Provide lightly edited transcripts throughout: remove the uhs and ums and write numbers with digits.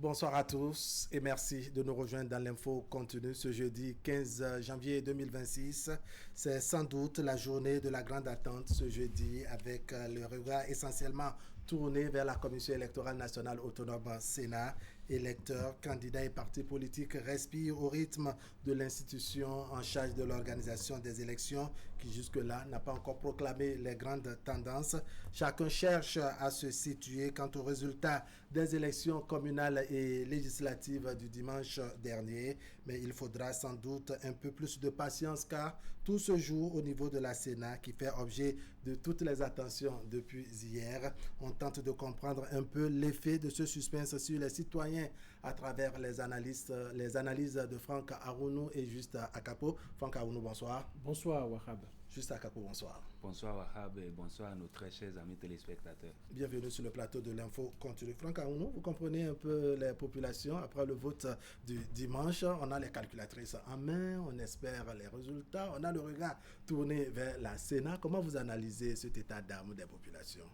Bonsoir à tous et merci de nous rejoindre dans l'info continue ce jeudi 15 janvier 2026. C'est sans doute la journée de la grande attente ce jeudi avec le regard essentiellement tourné vers la Commission électorale nationale autonome Sénat. Électeurs, candidats et partis politiques respirent au rythme de l'institution en charge de l'organisation des élections qui jusque-là n'a pas encore proclamé les grandes tendances. Chacun cherche à se situer quant aux résultats des élections communales et législatives du dimanche dernier, mais il faudra sans doute un peu plus de patience car tout se joue au niveau de la Sénat qui fait objet de toutes les attentions depuis hier. On tente de comprendre un peu l'effet de ce suspense sur les citoyens à travers les analyses de Franck Arounou et Juste Akapo. Franck Arounou, bonsoir. Bonsoir Wahab. Juste Akapo, bonsoir. Bonsoir Wahab et bonsoir à nos très chers amis téléspectateurs. Bienvenue sur le plateau de l'info continue. Franck Arounou, vous comprenez un peu les populations après le vote du dimanche. On a les calculatrices en main, on espère les résultats, on a le regard tourné vers la Sénat. Comment vous analysez cet état d'âme des populations?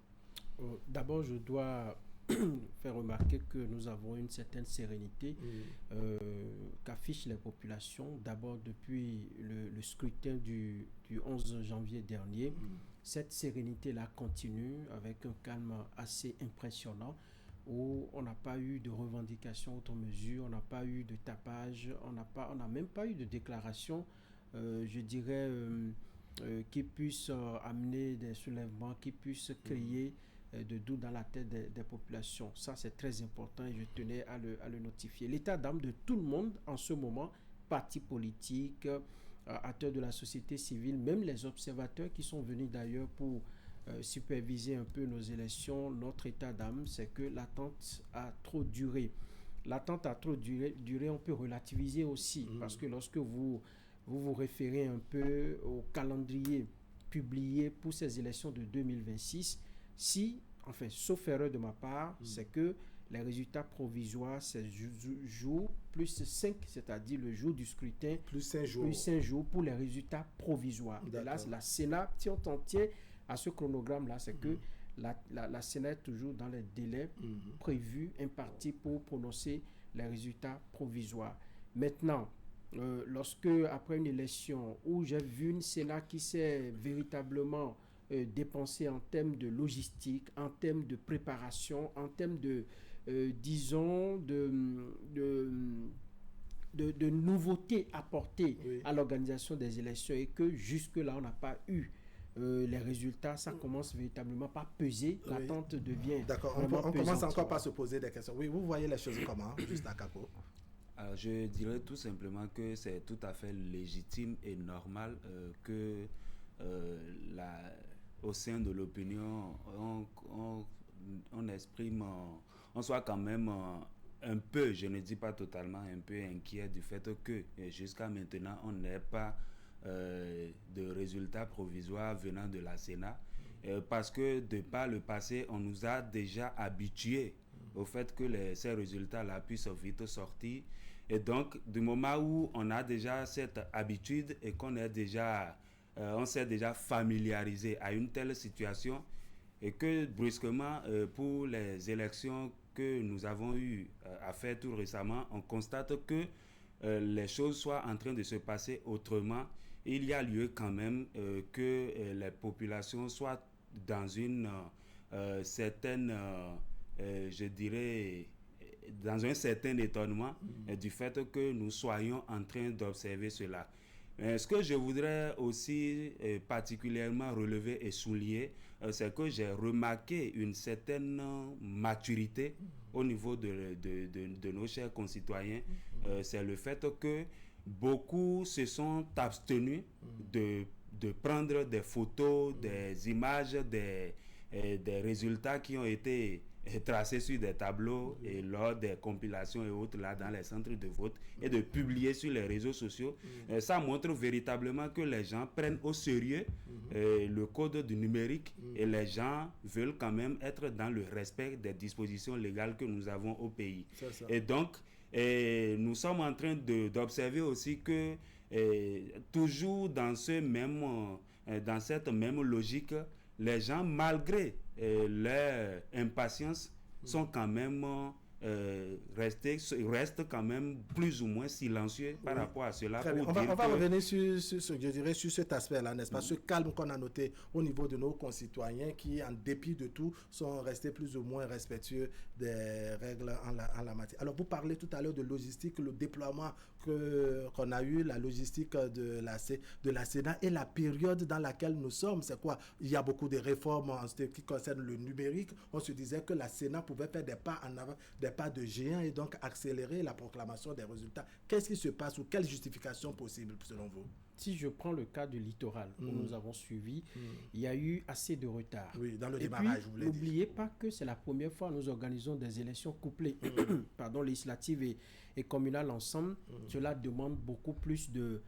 D'abord, je dois faire remarquer que nous avons une certaine sérénité qu'affichent les populations. D'abord, depuis le scrutin du 11 janvier dernier, cette sérénité-là continue avec un calme assez impressionnant où on n'a pas eu de revendications outre mesure, on n'a pas eu de tapage, on n'a même pas eu de déclaration, je dirais, qui puisse amener des soulèvements, qui puisse créer de doute dans la tête des populations. Ça, c'est très important et je tenais à le notifier. L'état d'âme de tout le monde en ce moment, partis politiques, acteurs de la société civile, même les observateurs qui sont venus d'ailleurs pour superviser un peu nos élections, notre état d'âme, c'est que l'attente a trop duré. L'attente a trop duré, on peut relativiser aussi, parce que lorsque vous référez un peu au calendrier publié pour ces élections de 2026, sauf erreur de ma part, c'est que les résultats provisoires, c'est jour plus 5, c'est-à-dire le jour du scrutin, plus 5 jours pour les résultats provisoires. Et là, la Sénat, si on t'en tient à ce chronogramme-là, c'est que la Sénat est toujours dans les délais prévus, impartis pour prononcer les résultats provisoires. Maintenant, lorsque, après une élection où j'ai vu une Sénat qui s'est véritablement dépensé en termes de logistique, en termes de préparation, en termes de nouveautés apportées à l'organisation des élections et que jusque-là, on n'a pas eu les résultats, ça commence véritablement par peser, l'attente devient... D'accord, on commence encore par se poser des questions. Oui, vous voyez les choses comment, Juste à Capo? Alors, je dirais tout simplement que c'est tout à fait légitime et normal que au sein de l'opinion, on exprime, on soit quand même un peu, je ne dis pas totalement, un peu inquiet du fait que jusqu'à maintenant, on n'ait pas de résultats provisoires venant de la Sénat, parce que de par le passé, on nous a déjà habitués au fait que ces résultats-là puissent vite sortir. Et donc, du moment où on a déjà cette habitude et qu'on est déjà... on s'est déjà familiarisé à une telle situation et que brusquement, pour les élections que nous avons eu à faire tout récemment, on constate que les choses soient en train de se passer autrement. Il y a lieu quand même que les populations soient dans une certaine, je dirais, dans un certain étonnement du fait que nous soyons en train d'observer cela. Ce que je voudrais aussi particulièrement relever et souligner, c'est que j'ai remarqué une certaine maturité au niveau de nos chers concitoyens. C'est le fait que beaucoup se sont abstenus de prendre des photos, des images, des résultats qui ont été tracés sur des tableaux et lors des compilations et autres là dans les centres de vote et de publier sur les réseaux sociaux. Ça montre véritablement que les gens prennent au sérieux le code du numérique et les gens veulent quand même être dans le respect des dispositions légales que nous avons au pays. Et donc, nous sommes en train d'observer aussi que toujours dans cette même logique, les gens, malgré leur impatience, sont quand même reste quand même plus ou moins silencieux par rapport à cela. On va revenir sur cet aspect-là, n'est-ce pas? Ce calme qu'on a noté au niveau de nos concitoyens qui, en dépit de tout, sont restés plus ou moins respectueux des règles en la matière. Alors, vous parlez tout à l'heure de logistique, le déploiement qu'on a eu, la logistique de la Sénat et la période dans laquelle nous sommes. C'est quoi? Il y a beaucoup de réformes en ce qui concerne le numérique. On se disait que la Sénat pouvait faire des pas en avant, des pas de géant et donc accélérer la proclamation des résultats. Qu'est-ce qui se passe ou quelle justification possible selon vous? Si je prends le cas du littoral où nous avons suivi, il y a eu assez de retard. Oui, dans le démarrage, vous voulez dire. N'oubliez pas que c'est la première fois que nous organisons des élections couplées, législatives et communales ensemble. Cela demande beaucoup plus de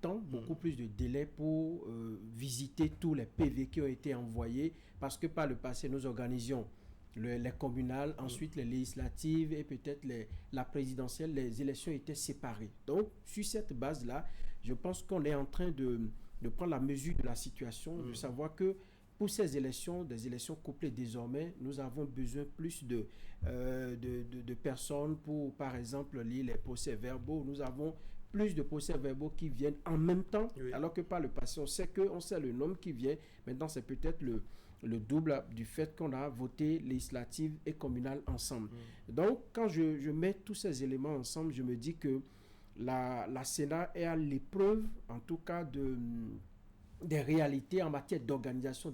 temps, beaucoup plus de délai pour visiter tous les PV qui ont été envoyés, parce que par le passé, nous organisions les communales, ensuite les législatives et peut-être la présidentielle, les élections étaient séparées. Donc, sur cette base-là, je pense qu'on est en train de prendre la mesure de la situation, de savoir que pour ces élections, des élections couplées désormais, nous avons besoin plus de personnes pour, par exemple, lire les procès-verbaux. Nous avons plus de procès-verbaux qui viennent en même temps, alors que par le passé, on sait le nombre qui vient. Maintenant, c'est peut-être le double du fait qu'on a voté législative et communale ensemble. Donc, quand je mets tous ces éléments ensemble, je me dis que la Sénat est à l'épreuve, en tout cas, des réalités en matière d'organisation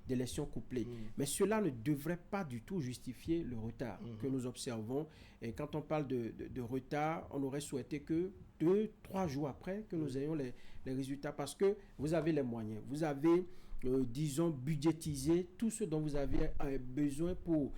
d'élections couplées. Mais cela ne devrait pas du tout justifier le retard que nous observons. Et quand on parle de retard, on aurait souhaité que 2-3 jours après que nous ayons les résultats, parce que vous avez les moyens, vous avez disons budgétisé tout ce dont vous avez besoin pour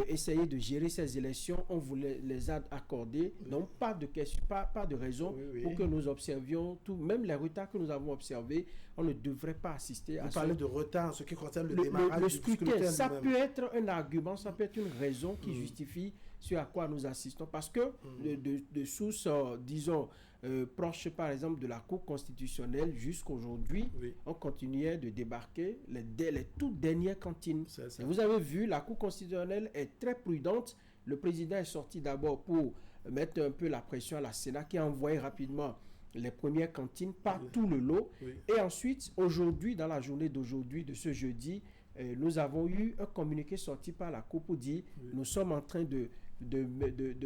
essayer de gérer ces élections. On vous les a accordés, donc pas de raison pour que nous observions tout, même les retards que nous avons observés. On ne devrait pas assister à ça. Vous parlez de retard en ce qui concerne le démarrage du scrutin. Ça peut être un argument, ça peut être une raison qui justifie ce à quoi nous assistons, parce que de sources, disons, proches par exemple de la Cour constitutionnelle jusqu'aujourd'hui, on continuait de débarquer les toutes dernières cantines. Et vous avez vu, la Cour constitutionnelle est très prudente. Le président est sorti d'abord pour mettre un peu la pression à la Sénat, qui a envoyé rapidement les premières cantines par tout le lot. Et ensuite, aujourd'hui, dans la journée d'aujourd'hui, de ce jeudi, nous avons eu un communiqué sorti par la Cour pour dire nous sommes en train de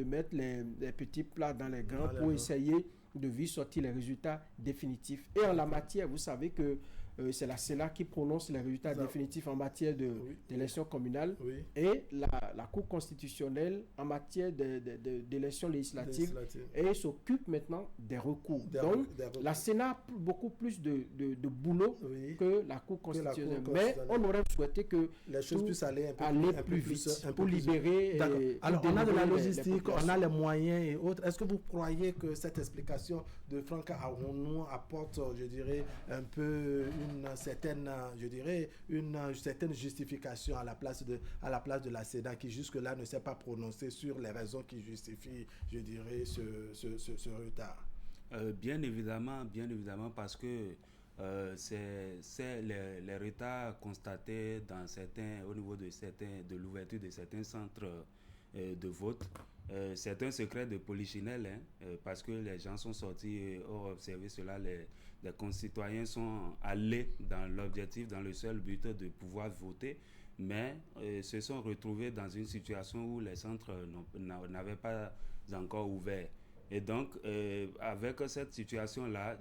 mettre les petits plats dans les grands pour essayer de vite sortir les résultats définitifs. Et en la matière, vous savez que c'est la Sénat qui prononce les résultats définitifs en matière d'élections communales et la Cour constitutionnelle en matière d'élections législatives et s'occupe maintenant des recours. Donc, la Sénat a beaucoup plus de boulot que la Cour constitutionnelle. Mais on aurait souhaité que les choses puissent aller un peu plus vite pour libérer. Alors, on a de la logistique, on a les moyens et autres. Est-ce que vous croyez que cette explication de Franck Arounou apporte, je dirais, un peu une certaine justification à la place de la Sénat, qui jusque-là ne s'est pas prononcée sur les raisons qui justifient, je dirais, ce retard? Bien évidemment, parce que c'est les retards constatés au niveau de l'ouverture de certains centres de vote. C'est un secret de polichinelle, parce que les gens sont sortis et ont observé cela. Les concitoyens sont allés dans l'objectif, dans le seul but de pouvoir voter, mais se sont retrouvés dans une situation où les centres n'avaient pas encore ouvert. Et donc, avec cette situation-là,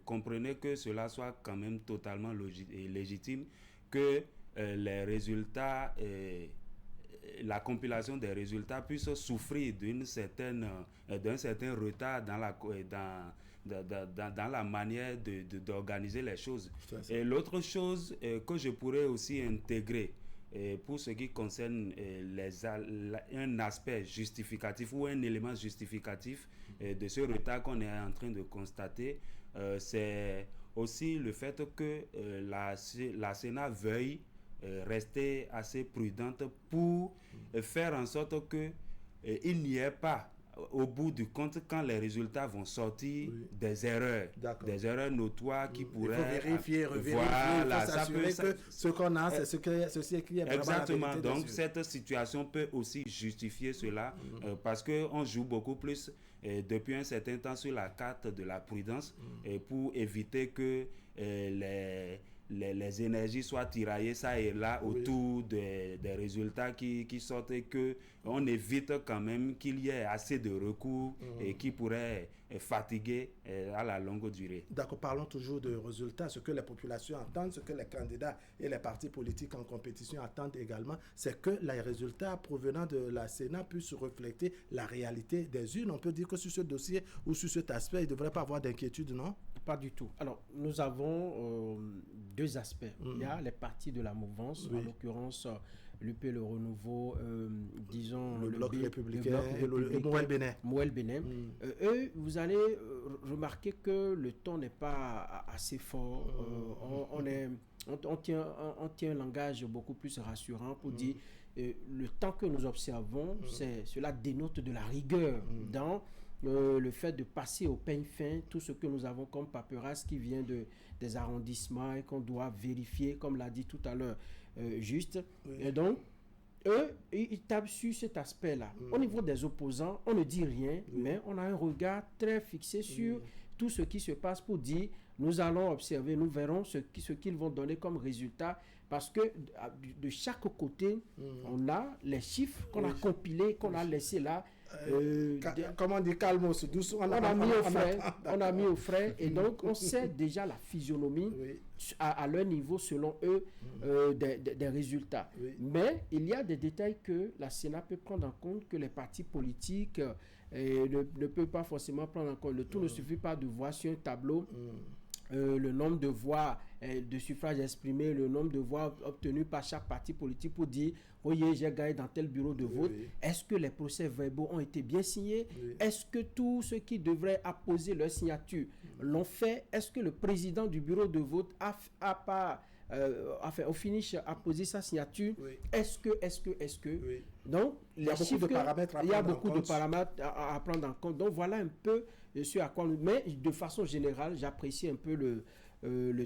comprenez que cela soit quand même totalement légitime, que les résultats, la compilation des résultats puisse souffrir d'un certain retard dans la manière d'organiser les choses. Et l'autre chose que je pourrais aussi intégrer, pour ce qui concerne un aspect justificatif ou un élément justificatif de ce retard qu'on est en train de constater, c'est aussi le fait que la Sénat veuille rester assez prudente pour faire en sorte qu'il n'y ait pas au bout du compte, quand les résultats vont sortir, des erreurs notoires qui pourraient... Il faut vérifier, revérifier, voilà, il faut s'assurer que ce qu'on a, c'est ceci qui est vraiment exactement. la vérité. Donc, cette situation peut aussi justifier cela parce qu'on joue beaucoup plus depuis un certain temps sur la carte de la prudence pour éviter que les énergies soient tiraillées ça et là autour des résultats qui sortent et qu'on évite quand même qu'il y ait assez de recours et qui pourraient fatiguer à la longue durée. D'accord, parlons toujours de résultats. Ce que les populations attendent, ce que les candidats et les partis politiques en compétition attendent également, c'est que les résultats provenant de la Sénat puissent refléter la réalité des urnes. On peut dire que sur ce dossier ou sur cet aspect, il ne devrait pas avoir d'inquiétude, non? Pas du tout. Alors, nous avons deux aspects. Il y a les partis de la mouvance, en l'occurrence l'UP, le Renouveau, disons le Bloc républicain et Moël Bénin. Moël Bénin. Eux, vous allez remarquer que le ton n'est pas assez fort. On tient un langage beaucoup plus rassurant pour dire le temps que nous observons, cela dénote de la rigueur dans le fait de passer au peigne fin tout ce que nous avons comme paperasse qui vient des arrondissements et qu'on doit vérifier, comme l'a dit tout à l'heure Juste. Et donc, eux, ils tapent sur cet aspect-là. Au niveau des opposants, on ne dit rien, mais on a un regard très fixé sur tout ce qui se passe pour dire, nous allons observer, nous verrons ce qu'ils vont donner comme résultat, parce que de chaque côté, on a les chiffres qu'on a compilés, qu'on a laissés là. Comment on dit, calmos, douce, on a mis au frais et donc on sait déjà la physionomie à leur niveau selon eux des résultats. Mais il y a des détails que la Sénat peut prendre en compte, que les partis politiques ne peuvent pas forcément prendre en compte. Le tout ne suffit pas de voir sur un tableau le nombre de voix de suffrages exprimés, le nombre de voix obtenues par chaque parti politique pour dire « Voyez, j'ai gagné dans tel bureau de vote. Est-ce que les procès-verbaux ont été bien signés? Est-ce que tous ceux qui devraient apposer leur signature l'ont fait? Est-ce que le président du bureau de vote a pas... au finish, apposé sa signature? Est-ce que... Donc, il y a beaucoup de paramètres à prendre en compte. Donc, voilà un peu ce à quoi... Mais de façon générale, j'apprécie un peu le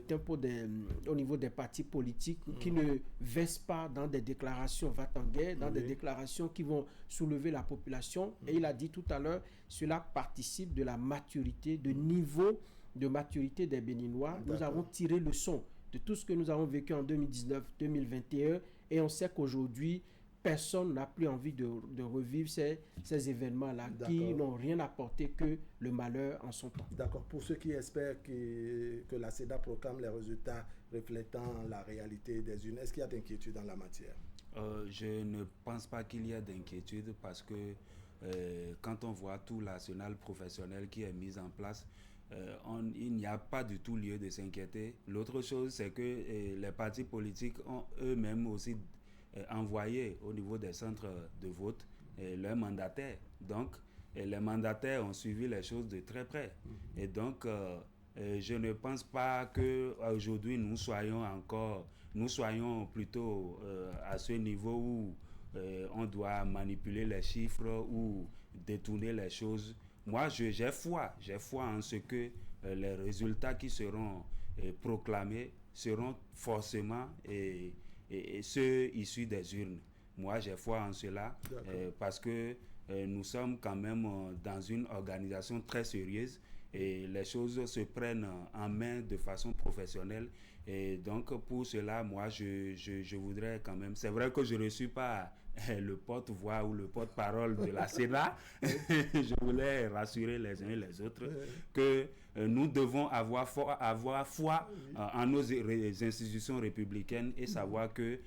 tempo au niveau des partis politiques qui ne versent pas dans des déclarations va-t-en-guerre, dans des déclarations qui vont soulever la population. Et il a dit tout à l'heure, cela participe de la maturité, de niveau de maturité des Béninois. Nous avons tiré le son de tout ce que nous avons vécu en 2019-2021 et on sait qu'aujourd'hui, personne n'a plus envie de revivre ces événements-là qui n'ont rien apporté que le malheur en son temps. D'accord. Pour ceux qui espèrent que la CEDA proclame les résultats reflétant la réalité des urnes, est-ce qu'il y a d'inquiétude dans la matière? Je ne pense pas qu'il y ait d'inquiétude parce que quand on voit tout l'arsenal professionnel qui est mis en place, il n'y a pas du tout lieu de s'inquiéter. L'autre chose, c'est que les partis politiques ont eux-mêmes aussi envoyé au niveau des centres de vote leurs mandataires. Donc, les mandataires ont suivi les choses de très près. Et donc, je ne pense pas qu'aujourd'hui, nous soyons plutôt à ce niveau où on doit manipuler les chiffres ou détourner les choses. Moi, j'ai foi en ce que les résultats qui seront proclamés seront forcément ceux issus des urnes. Moi, j'ai foi en cela parce que nous sommes quand même dans une organisation très sérieuse et les choses se prennent en main de façon professionnelle. Et donc, pour cela, moi, je voudrais quand même... C'est vrai que je ne suis pas le porte-voix ou le porte-parole de la Sénat. Je voulais rassurer les uns et les autres que nous devons avoir foi en nos institutions républicaines et savoir que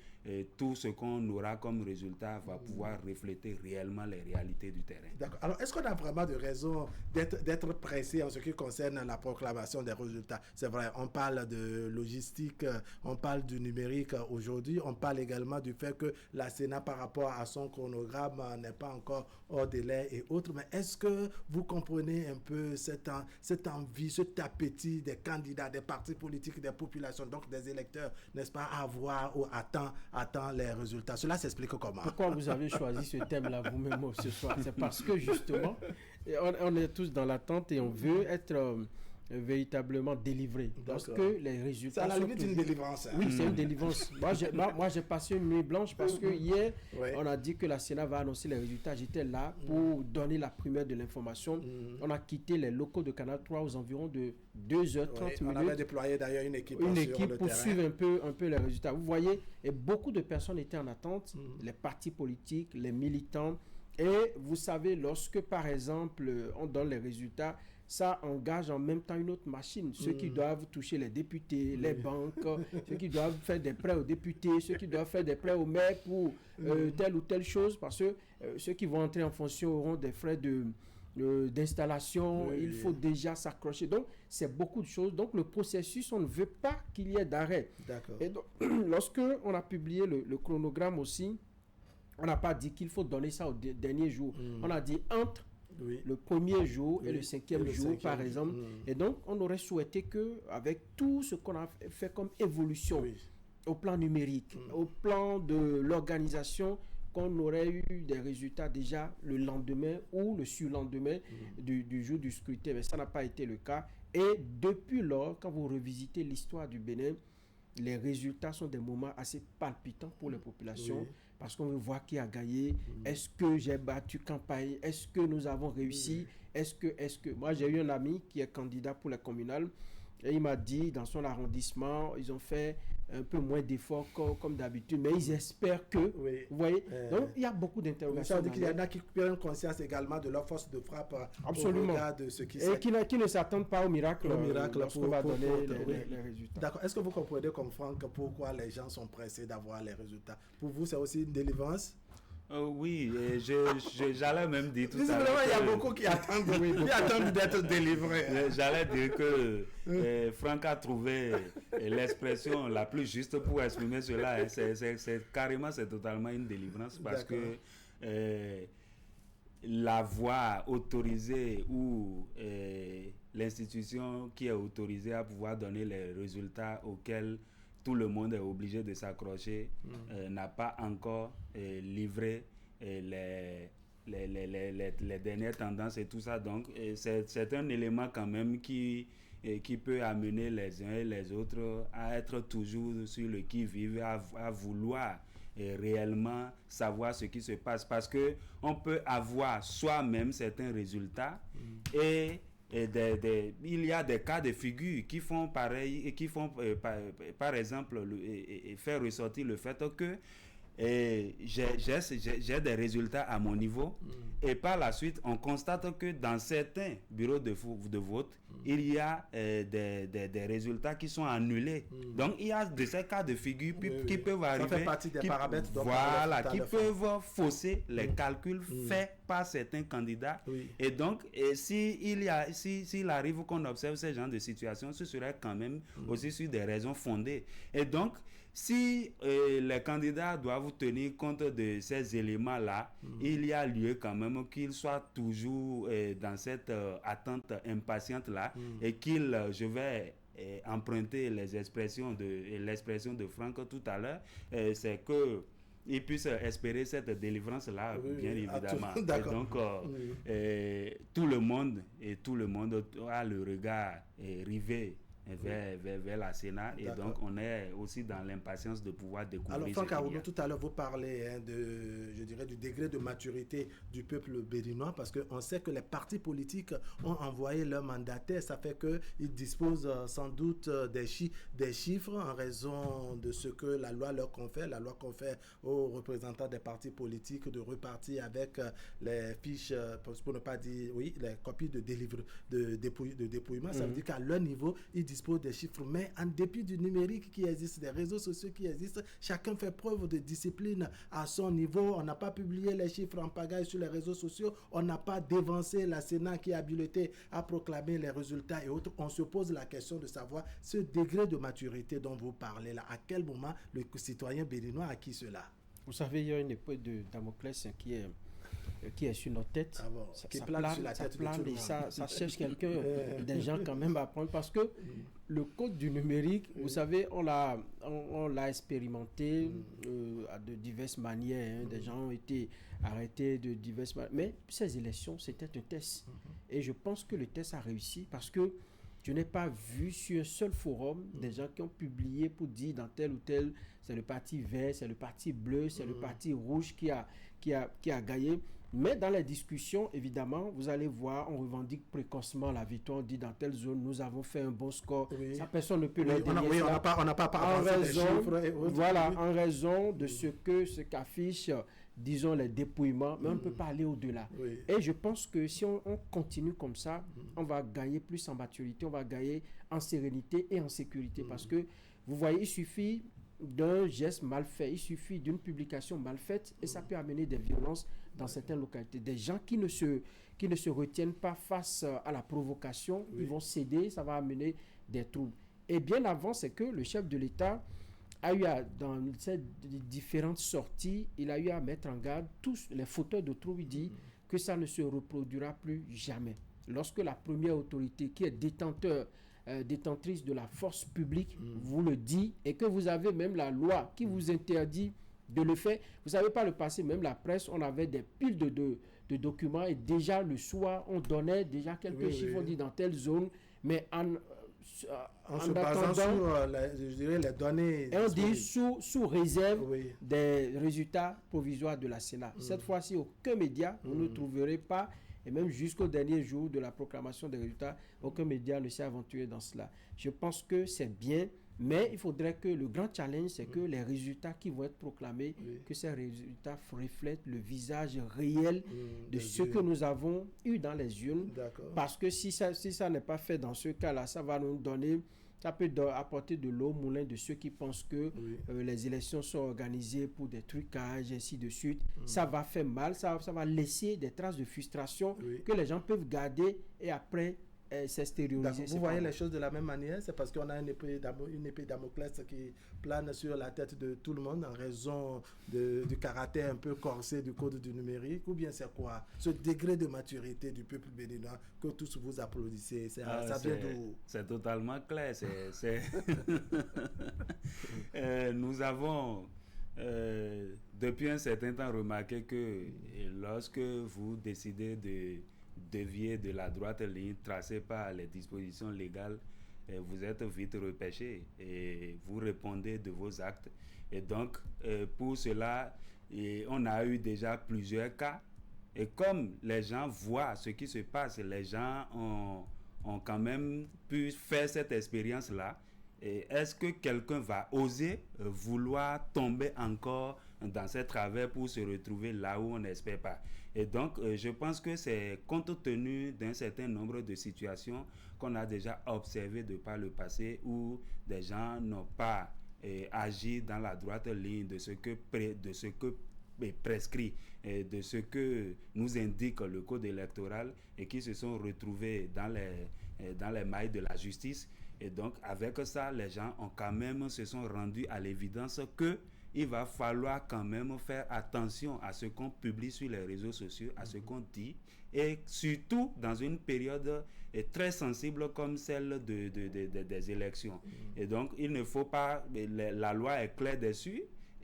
tout ce qu'on aura comme résultat va pouvoir refléter réellement les réalités du terrain. D'accord. Alors, est-ce qu'on a vraiment de raison d'être pressé en ce qui concerne la proclamation des résultats? C'est vrai, on parle de logistique, on parle du numérique aujourd'hui, on parle également du fait que la Sénat, par rapport à son chronogramme, n'est pas encore hors délai et autres. Mais est-ce que vous comprenez un peu cette envie, cet appétit des candidats, des partis politiques, des populations, donc des électeurs, n'est-ce pas, à voir ou à attend les résultats. Cela s'explique comment? Pourquoi vous avez choisi ce thème-là vous-même ce soir? C'est parce que justement, on est tous dans l'attente et on veut être véritablement délivré. Parce que les résultats... C'est à la limite une délivrance. Hein? Oui, c'est une délivrance. Moi, j'ai passé une nuit blanche parce que hier, on a dit que la Sénat va annoncer les résultats. J'étais là pour donner la primeur de l'information. On a quitté les locaux de Canal 3 aux environs de 2h30 minutes. On avait déployé d'ailleurs une équipe pour suivre un peu les résultats. Vous voyez, et beaucoup de personnes étaient en attente, les partis politiques, les militants. Et vous savez, lorsque par exemple, on donne les résultats, ça engage en même temps une autre machine. Ceux qui doivent toucher les députés, les banques, ceux qui doivent faire des prêts aux députés, ceux qui doivent faire des prêts aux maires pour telle ou telle chose, parce que ceux qui vont entrer en fonction auront des frais d'installation, il faut déjà s'accrocher. Donc, c'est beaucoup de choses. Donc, le processus, on ne veut pas qu'il y ait d'arrêt. Et donc, lorsque on a publié le chronogramme aussi, on n'a pas dit qu'il faut donner ça au dernier jour. On a dit entre le premier jour et le cinquième jour, par exemple. Et donc, on aurait souhaité qu'avec tout ce qu'on a fait comme évolution au plan numérique, au plan de l'organisation, qu'on aurait eu des résultats déjà le lendemain ou le surlendemain du jour du scrutin. Mais ça n'a pas été le cas. Et depuis lors, quand vous revisitez l'histoire du Bénin, les résultats sont des moments assez palpitants pour les populations. Parce qu'on veut voir qui a gagné. Est-ce que j'ai battu campagne? Est-ce que nous avons réussi? Est-ce que... Moi, j'ai eu un ami qui est candidat pour la communale et il m'a dit, dans son arrondissement, ils ont fait un peu moins d'efforts comme d'habitude, mais ils espèrent que... Vous voyez? Donc, il y a beaucoup d'interrogations. Ça veut dire qu'il y en a qui prennent conscience également de leur force de frappe Absolument. au regard de ce qui et qui ne s'attendent pas au miracle lorsqu'on va donner les résultats. D'accord. Est-ce que vous comprenez comme Franck pourquoi les gens sont pressés d'avoir les résultats? Pour vous, c'est aussi une délivrance? Oui, j'allais même dire tout ça. Visiblement, il y a beaucoup qui attendent d'être délivrés. J'allais dire que Franck a trouvé l'expression la plus juste pour exprimer cela. C'est totalement une délivrance parce que la voie autorisée ou l'institution qui est autorisée à pouvoir donner les résultats auxquels tout le monde est obligé de s'accrocher, n'a pas encore livré les dernières tendances et tout ça. Donc, c'est un élément quand même qui peut amener les uns et les autres à être toujours sur le qui-vive, à vouloir réellement savoir ce qui se passe. Parce qu'on peut avoir soi-même certains résultats et il y a des cas de figure qui font pareil et qui font par exemple faire ressortir le fait que j'ai des résultats à mon niveau et par la suite on constate que dans certains bureaux de vote il y a des résultats qui sont annulés. Donc il y a de ces cas de figure qui peuvent arriver, ça fait partie des paramètres qui peuvent fausser les calculs faits par certains candidats. Et donc s'il arrive qu'on observe ce genre de situation, ce serait quand même aussi sur des raisons fondées. Et donc si les candidats doivent tenir compte de ces éléments-là, il y a lieu quand même qu'ils soient toujours dans cette attente impatiente-là et je vais emprunter l'expression de Franck tout à l'heure, c'est que ils puissent espérer cette délivrance-là, bien évidemment. Et donc, tout le monde a le regard rivé vers la Sénat et donc on est aussi dans l'impatience de pouvoir découvrir. Alors Franck Arounou, tout à l'heure vous parlez du degré de maturité du peuple béninois parce qu'on sait que les partis politiques ont envoyé leurs mandataires, ça fait qu'ils disposent sans doute des chiffres en raison de ce que la loi leur confère. La loi confère aux représentants des partis politiques de repartir avec les fiches, pour ne pas dire, les copies de dépouillement. Ça veut dire qu'à leur niveau, ils disposent des chiffres, mais en dépit du numérique qui existe, des réseaux sociaux qui existent, chacun fait preuve de discipline à son niveau. On n'a pas publié les chiffres en pagaille sur les réseaux sociaux, on n'a pas dévancé la Sénat qui est habilitée à proclamer les résultats et autres. On se pose la question de savoir ce degré de maturité dont vous parlez là, à quel moment le citoyen béninois a acquis cela? Vous savez, il y a une épée de Damoclès qui est qui est sur notre tête. Ah bon, qui plane plane, sur la tête de plane tout le et monde. ça cherche quelqu'un, des gens quand même à prendre. Parce que le code du numérique, vous savez, on l'a expérimenté de diverses manières. Des gens ont été arrêtés de diverses manières. Mais ces élections, c'était un test. Et je pense que le test a réussi parce que je n'ai pas vu sur un seul forum des gens qui ont publié pour dire dans tel ou tel, c'est le parti vert, c'est le parti bleu, c'est le parti rouge qui a gagné. Mais dans les discussions, évidemment, vous allez voir, on revendique précocement la victoire. On dit dans telle zone, nous avons fait un bon score. Oui. Ça, personne ne peut le dénier. On n'a pas en raison de ce qu'affiche, disons, les dépouillements, mais on ne peut pas aller au-delà. Oui. Et je pense que si on continue comme ça, on va gagner plus en maturité, on va gagner en sérénité et en sécurité. Parce que, vous voyez, il suffit d'un geste mal fait, il suffit d'une publication mal faite et ça peut amener des violences dans certaines localités. Des gens qui ne se retiennent pas face à la provocation, ils vont céder, ça va amener des troubles. Et bien avant, c'est que le chef de l'État a eu dans ces différentes sorties, il a eu à mettre en garde tous les fauteurs de troubles. Il dit que ça ne se reproduira plus jamais. Lorsque la première autorité qui est détentrice de la force publique vous le dit et que vous avez même la loi qui vous interdit de le faire. Vous savez, par le passé, même la presse, on avait des piles de documents et déjà le soir, on donnait déjà quelques chiffres, on dit dans telle zone, mais en se basant sur les données. Et on dit sous réserve des résultats provisoires de la Sénat. Cette fois-ci, aucun média, vous ne trouverez pas. Et même jusqu'au dernier jour de la proclamation des résultats, aucun média ne s'est aventuré dans cela. Je pense que c'est bien, mais il faudrait que le grand challenge, c'est que les résultats qui vont être proclamés, que ces résultats reflètent le visage réel de ce que nous avons eu dans les urnes. Parce que si ça n'est pas fait dans ce cas-là, ça va nous donner... Ça peut apporter de l'eau au moulin de ceux qui pensent que les élections sont organisées pour des trucages, ainsi de suite. Ça va faire mal, ça va laisser des traces de frustration que les gens peuvent garder et après s'extérioriser. Vous voyez les choses de la même manière, c'est parce qu'on a une épée Damoclès qui plane sur la tête de tout le monde en raison du caractère un peu corsé du code du numérique, ou bien c'est quoi ce degré de maturité du peuple béninois que tous vous applaudissez, ça vient d'où? C'est totalement clair. Nous avons depuis un certain temps remarqué que lorsque vous décidez de dévier de la droite ligne tracée par les dispositions légales, vous êtes vite repêché et vous répondez de vos actes. Et donc, pour cela, on a eu déjà plusieurs cas. Et comme les gens voient ce qui se passe, les gens ont quand même pu faire cette expérience-là. Et est-ce que quelqu'un va oser vouloir tomber encore dans ces travers pour se retrouver là où on n'espère pas? Et donc, je pense que c'est compte tenu d'un certain nombre de situations qu'on a déjà observées de par le passé où des gens n'ont pas agi dans la droite ligne de ce que prescrit et de ce que nous indique le code électoral et qui se sont retrouvés dans les mailles de la justice. Et donc, avec ça, les gens se sont rendus à l'évidence que il va falloir quand même faire attention à ce qu'on publie sur les réseaux sociaux, à ce qu'on dit, et surtout dans une période très sensible comme celle des élections. Et donc, il ne faut pas... La loi est claire dessus,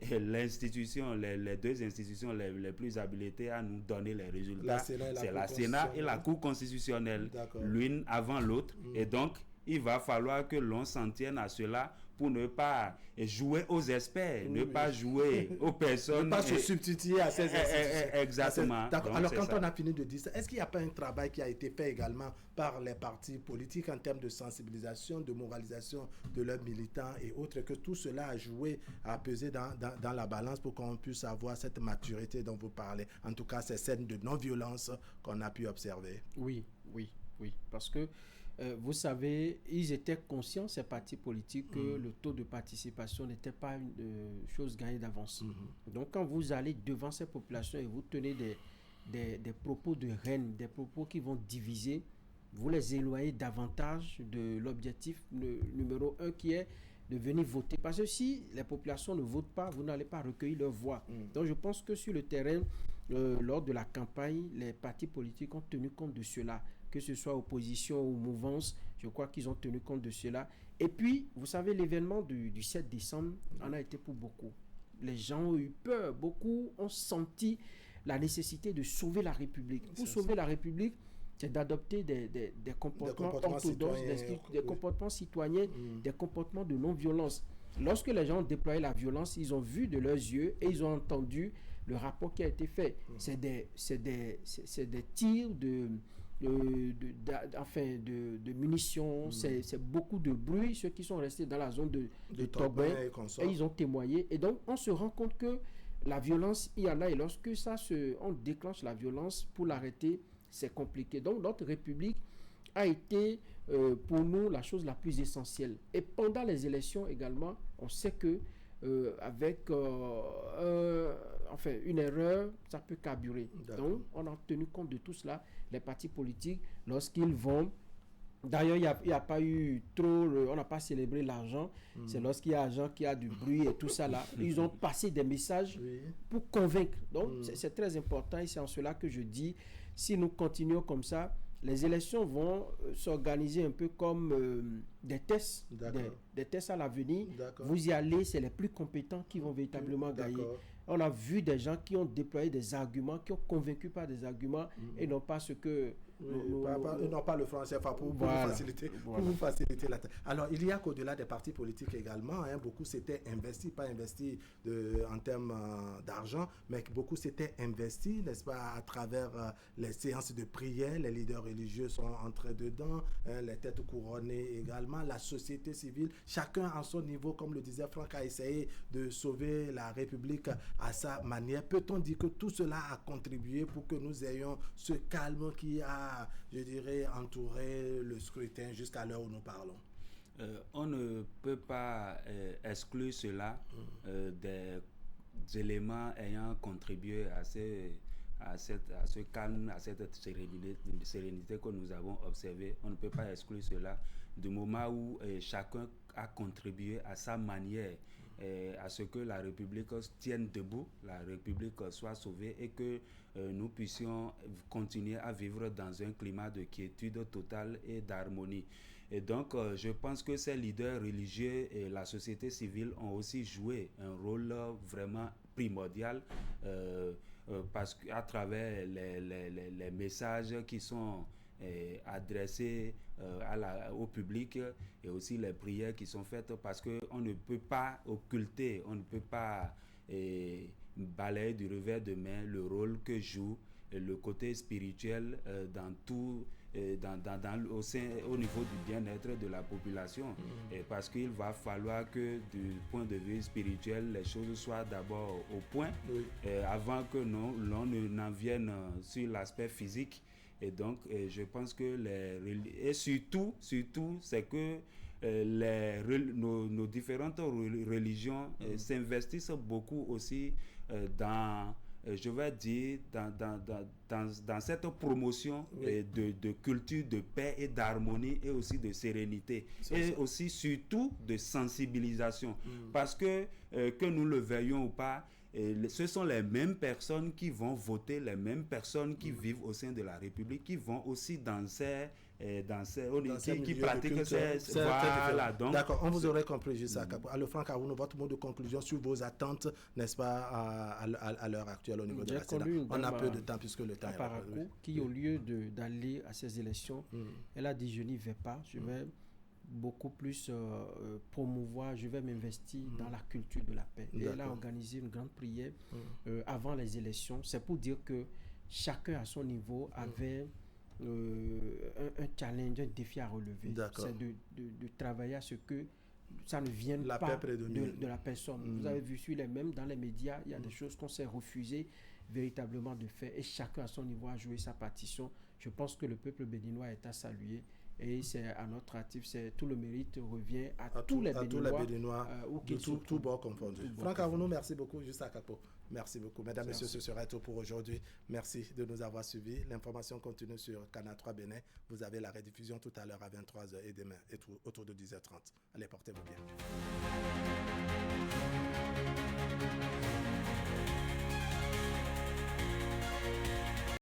et l'institution, les deux institutions les plus habilitées à nous donner les résultats, c'est la Sénat et la Cour constitutionnelle, l'une avant l'autre. Et donc, il va falloir que l'on s'en tienne à cela pour ne pas jouer aux experts, ne pas jouer aux personnes. Ne pas se substituer à ces institutions. Exactement. Alors, quand on a fini de dire ça, est-ce qu'il n'y a pas un travail qui a été fait également par les partis politiques en termes de sensibilisation, de moralisation de leurs militants et autres, que tout cela a joué, a pesé dans la balance pour qu'on puisse avoir cette maturité dont vous parlez? En tout cas, ces scènes de non-violence qu'on a pu observer. Oui. Parce que vous savez, ils étaient conscients, ces partis politiques, que le taux de participation n'était pas une chose gagnée d'avance. Donc, quand vous allez devant ces populations et vous tenez des propos de haine, des propos qui vont diviser, vous les éloignez davantage de l'objectif numéro 1 qui est de venir voter. Parce que si les populations ne votent pas, vous n'allez pas recueillir leur voix. Donc, je pense que sur le terrain, lors de la campagne, les partis politiques ont tenu compte de cela, que ce soit opposition ou mouvance, je crois qu'ils ont tenu compte de cela. Et puis, vous savez, l'événement du 7 décembre en a été pour beaucoup. Les gens ont eu peur, beaucoup ont senti la nécessité de sauver la République. Pour sauver la République, c'est d'adopter des comportements orthodoxes, des comportements citoyens, des comportements de non-violence. Lorsque les gens ont déployé la violence, ils ont vu de leurs yeux et ils ont entendu le rapport qui a été fait. C'est des tirs de munitions, c'est beaucoup de bruit. Ceux qui sont restés dans la zone de Tobin, et ils ont témoigné. Et donc, on se rend compte que la violence, il y en a. Et lorsque on déclenche la violence, pour l'arrêter, c'est compliqué. Donc, notre République a été, pour nous, la chose la plus essentielle. Et pendant les élections également, on sait que avec une erreur, ça peut carburer. D'accord. Donc, on a tenu compte de tout cela. Les partis politiques, lorsqu'ils vont... D'ailleurs, il n'y a pas eu trop... on n'a pas célébré l'argent. C'est lorsqu'il y a l'argent, qu'il y a du bruit et tout ça là. Ils ont passé des messages pour convaincre. Donc, c'est très important et c'est en cela que je dis, si nous continuons comme ça, les élections vont s'organiser un peu comme des tests, des tests à l'avenir. Vous y allez, c'est les plus compétents qui vont véritablement gagner. On a vu des gens qui ont déployé des arguments, qui ont convaincu par des arguments et non pas ce que... non pas le franc CFA pour vous faciliter la tâche. Alors, il y a qu'au-delà des partis politiques également, beaucoup s'étaient investis, pas investis en termes d'argent, mais beaucoup s'étaient investis, n'est-ce pas, à travers les séances de prière, les leaders religieux sont entrés dedans, les têtes couronnées également, la société civile, chacun à son niveau, comme le disait Franck, a essayé de sauver la République à sa manière. Peut-on dire que tout cela a contribué pour que nous ayons ce calme qui a, je dirais, entouré le scrutin jusqu'à l'heure où nous parlons? On ne peut pas exclure cela des éléments ayant contribué à ce calme, à cette sérénité que nous avons observée. On ne peut pas exclure cela du moment où chacun a contribué à sa manière à ce que la République tienne debout, la République soit sauvée et que nous puissions continuer à vivre dans un climat de quiétude totale et d'harmonie. Et donc, je pense que ces leaders religieux et la société civile ont aussi joué un rôle vraiment primordial parce qu'à travers les messages qui sont adressés au public et aussi les prières qui sont faites, parce qu'on ne peut pas occulter, on ne peut pas balayer du revers de main le rôle que joue le côté spirituel dans tout au niveau du bien-être de la population. Et parce qu'il va falloir que du point de vue spirituel, les choses soient d'abord au point avant que l'on n'en vienne sur l'aspect physique. Et donc, je pense que surtout, c'est que nos différentes religions s'investissent beaucoup aussi dans cette promotion de culture de paix et d'harmonie et aussi de sérénité et aussi surtout de sensibilisation parce que nous le veuillons ou pas, ce sont les mêmes personnes qui vont voter, les mêmes personnes qui vivent au sein de la République, qui vont aussi qui pratiquent ces voilà, donc, d'accord, on vous aurait compris juste ça. Alors Franck Arounou, votre mot de conclusion sur vos attentes, n'est-ce pas, à l'heure actuelle au niveau de la CEDA. On a peu de temps puisque le temps est Parakou, qui au lieu d'aller à ces élections, elle a dit je n'y vais pas, je vais beaucoup plus promouvoir, je vais m'investir dans la culture de la paix. Et elle a organisé une grande prière avant les élections. C'est pour dire que chacun à son niveau avait un challenge, un défi à relever. C'est de travailler à ce que ça ne vienne pas de la personne. Vous avez vu sur les mêmes dans les médias, il y a des choses qu'on s'est refusé véritablement de faire et chacun à son niveau a joué sa partition. Je pense que le peuple béninois est à saluer. Et c'est à notre actif, tout le mérite revient à tous les Béninois tout bord confondu. Franck Arounou, merci beaucoup. Juste à Capo. Merci beaucoup. Mesdames, Messieurs, ce sera tout pour aujourd'hui. Merci de nous avoir suivis. L'information continue sur Canal 3 Bénin. Vous avez la rediffusion tout à l'heure à 23h et demain autour de 10h30. Allez, portez-vous bien.